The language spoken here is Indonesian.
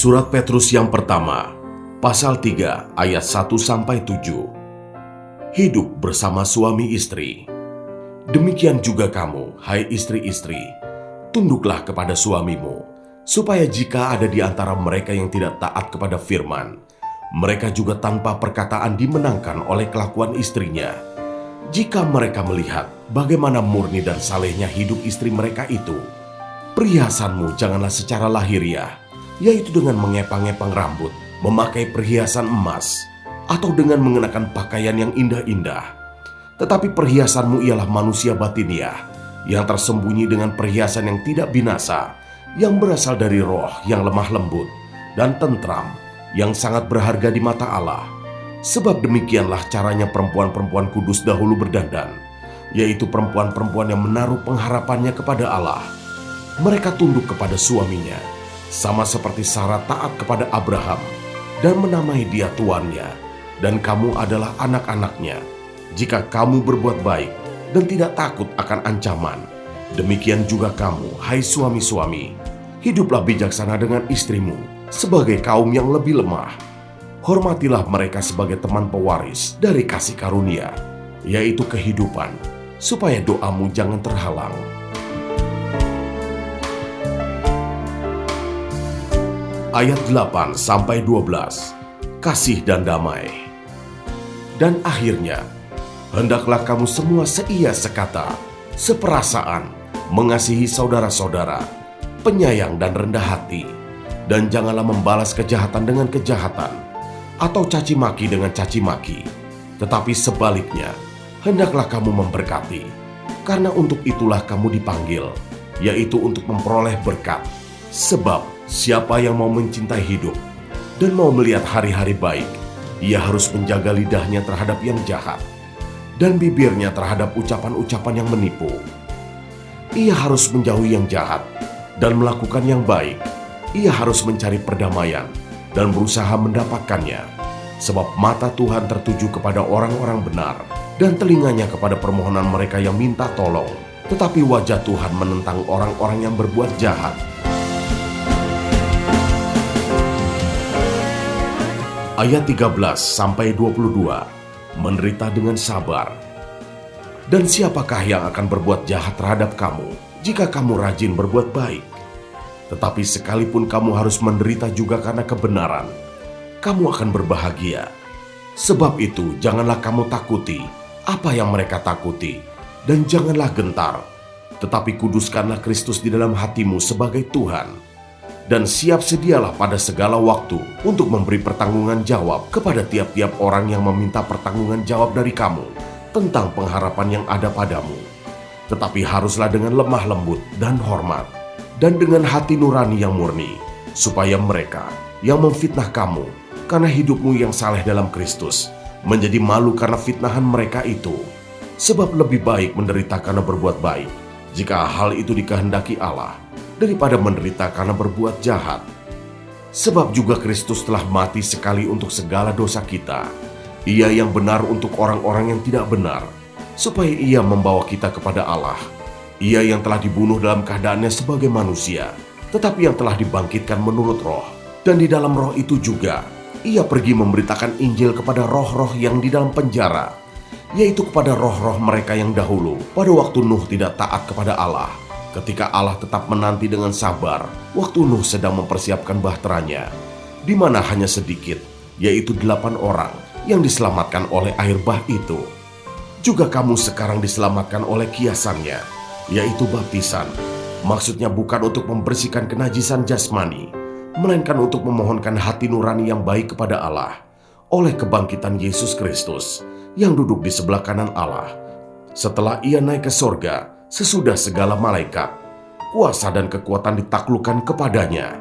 Surat Petrus yang pertama, pasal 3 ayat 1-7. Hidup bersama suami istri. Demikian juga kamu, hai istri-istri, tunduklah kepada suamimu, supaya jika ada di antara mereka yang tidak taat kepada firman, mereka juga tanpa perkataan dimenangkan oleh kelakuan istrinya. Jika mereka melihat bagaimana murni dan salehnya hidup istri mereka itu, perhiasanmu janganlah secara lahiriah, yaitu dengan mengepang-epang rambut, memakai perhiasan emas, atau dengan mengenakan pakaian yang indah-indah. Tetapi perhiasanmu ialah manusia batiniah, yang tersembunyi dengan perhiasan yang tidak binasa, yang berasal dari roh yang lemah lembut dan tentram, yang sangat berharga di mata Allah. Sebab demikianlah caranya perempuan-perempuan kudus dahulu berdandan, yaitu perempuan-perempuan yang menaruh pengharapannya kepada Allah. Mereka tunduk kepada suaminya, sama seperti Sarah taat kepada Abraham dan menamai dia tuannya, dan kamu adalah anak-anaknya, jika kamu berbuat baik dan tidak takut akan ancaman. Demikian juga kamu, hai suami-suami, hiduplah bijaksana dengan istrimu sebagai kaum yang lebih lemah. Hormatilah mereka sebagai teman pewaris dari kasih karunia, yaitu kehidupan, supaya doamu jangan terhalang. Ayat 8-12, kasih dan damai. Dan akhirnya, hendaklah kamu semua seia sekata, seperasaan, mengasihi saudara-saudara, penyayang dan rendah hati, dan janganlah membalas kejahatan dengan kejahatan, atau caci maki dengan caci maki, tetapi sebaliknya, hendaklah kamu memberkati, karena untuk itulah kamu dipanggil, yaitu untuk memperoleh berkat. Sebab siapa yang mau mencintai hidup dan mau melihat hari-hari baik, ia harus menjaga lidahnya terhadap yang jahat dan bibirnya terhadap ucapan-ucapan yang menipu. Ia harus menjauhi yang jahat dan melakukan yang baik. Ia harus mencari perdamaian dan berusaha mendapatkannya. Sebab mata Tuhan tertuju kepada orang-orang benar dan telinganya kepada permohonan mereka yang minta tolong. Tetapi wajah Tuhan menentang orang-orang yang berbuat jahat. Ayat 13-22, menderita dengan sabar. Dan siapakah yang akan berbuat jahat terhadap kamu jika kamu rajin berbuat baik? Tetapi sekalipun kamu harus menderita juga karena kebenaran, kamu akan berbahagia. Sebab itu janganlah kamu takuti apa yang mereka takuti, dan janganlah gentar, tetapi kuduskanlah Kristus di dalam hatimu sebagai Tuhan. Dan siap sedialah pada segala waktu untuk memberi pertanggungan jawab kepada tiap-tiap orang yang meminta pertanggungan jawab dari kamu tentang pengharapan yang ada padamu. Tetapi haruslah dengan lemah lembut dan hormat, dan dengan hati nurani yang murni, supaya mereka yang memfitnah kamu karena hidupmu yang saleh dalam Kristus menjadi malu karena fitnahan mereka itu. Sebab lebih baik menderita karena berbuat baik, jika hal itu dikehendaki Allah, daripada menderita karena berbuat jahat. Sebab juga Kristus telah mati sekali untuk segala dosa kita, Ia yang benar untuk orang-orang yang tidak benar, supaya Ia membawa kita kepada Allah. Ia yang telah dibunuh dalam keadaannya sebagai manusia, tetapi yang telah dibangkitkan menurut roh. Dan di dalam roh itu juga, Ia pergi memberitakan Injil kepada roh-roh yang di dalam penjara, yaitu kepada roh-roh mereka yang dahulu, pada waktu Nuh tidak taat kepada Allah, ketika Allah tetap menanti dengan sabar waktu Nuh sedang mempersiapkan bahteranya, di mana hanya sedikit, yaitu 8 orang yang diselamatkan oleh air bah itu. Juga kamu sekarang diselamatkan oleh kiasannya, yaitu baptisan. Maksudnya bukan untuk membersihkan kenajisan jasmani, melainkan untuk memohonkan hati nurani yang baik kepada Allah, oleh kebangkitan Yesus Kristus, yang duduk di sebelah kanan Allah, setelah Ia naik ke sorga, sesudah segala malaikat, kuasa dan kekuatan ditaklukkan kepadanya.